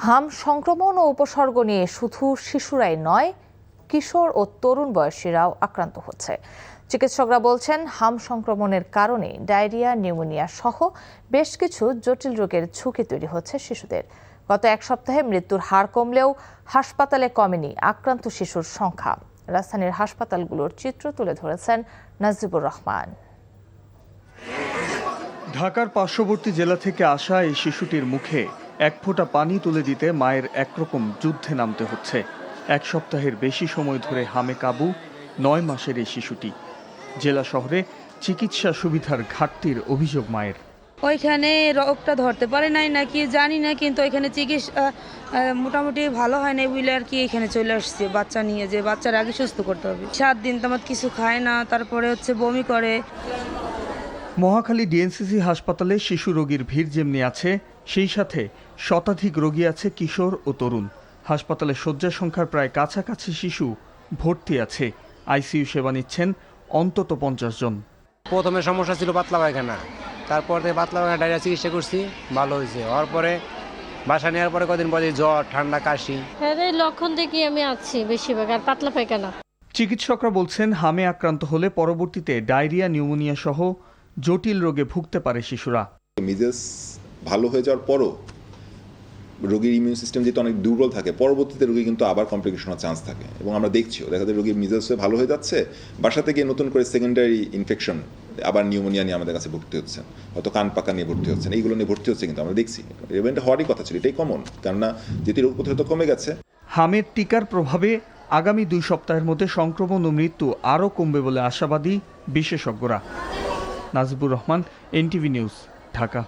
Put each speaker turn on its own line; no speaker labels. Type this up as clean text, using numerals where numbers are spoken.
হাম সংক্রমণ ও উপসর্গ নিয়ে শুধু শিশুরাই নয়, কিশোর ও তরুণ বয়সীরাও আক্রান্ত হচ্ছে। চিকিৎসকরা বলছেন, হাম সংক্রমণের কারণে ডায়রিয়া, নিউমোনিয়া সহ বেশ কিছু জটিল রোগের ঝুঁকি তৈরি হচ্ছে শিশুদের। গত এক সপ্তাহে মৃত্যুর হার কমলেও হাসপাতালে কমেনি আক্রান্ত শিশুর সংখ্যা। রাজধানীর হাসপাতালগুলোর চিত্র তুলে ধরেছেন নাজিবুর রহমান।
ঢাকার পার্শ্ববর্তী জেলা থেকে আসা এই শিশুটির মুখে এক ফোঁটা পানি তুলে দিতে মায়ের একরকম যুদ্ধে নামতে হচ্ছে। এক সপ্তাহের বেশি সময় ধরে হামে কাবু 9 মাসের এই শিশুটি। জেলা শহরে চিকিৎসা সুবিধার ঘাটতির অভিযোগ মায়ের।
ওইখানে রোগটা ধরতে পারে নাই নাকি জানি না, কিন্তু ওইখানে চিকিৎসা মোটামুটি ভালো হয় না বলে আর কি এখানে চলে আসছে বাচ্চা নিয়ে, যে বাচ্চার আগে সুস্থ করতে হবে। 7 দিন তোমার কিছু খায় না, তারপরে বমি করে।
মহাখালী ডিএনসিসি হাসপাতালে শিশু রোগীর ভিড় যেমনি আছে, সেই সাথে শতাধিক রোগী আছে কিশোর ও তরুণ। হাসপাতালে শয্যা সংখ্যার প্রায় কাছাকাছি শিশু ভর্তি আছে। আইসিইউ সেবা নিচ্ছেন অন্তত 50 জন।
প্রথমে সমস্যা ছিল পাতলা পায়খানা, তারপর থেকে পাতলা পায়খানা ডায়রিয়া চিকিৎসা করছি, ভালো হয়েছে। হওয়ার পরে বাসা নেওয়ার পরে কদিন পরে জ্বর, ঠান্ডা, কাশি।
এই লক্ষণ থেকে আমি আছি বেশিরভাগ, আর পাতলা পায়খানা।
চিকিৎসকরা বলছেন, হামে আক্রান্ত হলে পরবর্তীতে ডায়রিয়া, নিউমোনিয়া সহ জটিল রোগে ভুগতে পারে শিশুরা।
মিজেলস ভালো হয়ে যাওয়ার পরও রোগীর ইমিউন সিস্টেম যেহেতু অনেক দুর্বল থাকে, পরবর্তীতে রোগী কিন্তু আবার কমপ্লিকেশনের চান্স থাকে, এবং আমরা দেখছিও দেখা যায় রোগীর মিজেলস হয়ে ভালো হয়ে যাচ্ছে, বাসা থেকে নতুন করে সেকেন্ডারি ইনফেকশন, আবার নিউমোনিয়া নিয়ে আমাদের কাছে ভর্তি হচ্ছেন, হয়তো কান পাকা নিয়ে ভর্তি হচ্ছেন, এইগুলো নিয়ে ভর্তি হচ্ছে। কিন্তু আমরা দেখছি ইভেন্টটা হওয়ারই কথা ছিল, এটাই কমন, কেননা যেহেতু রোগ প্রতিরোধ কমে গেছে।
হামের টিকার প্রভাবে আগামী 2 সপ্তাহের মধ্যে সংক্রমণ ও মৃত্যু আরও কমবে বলে আশাবাদী বিশেষজ্ঞরা। Najibur Rahman, NTV news, Dhaka.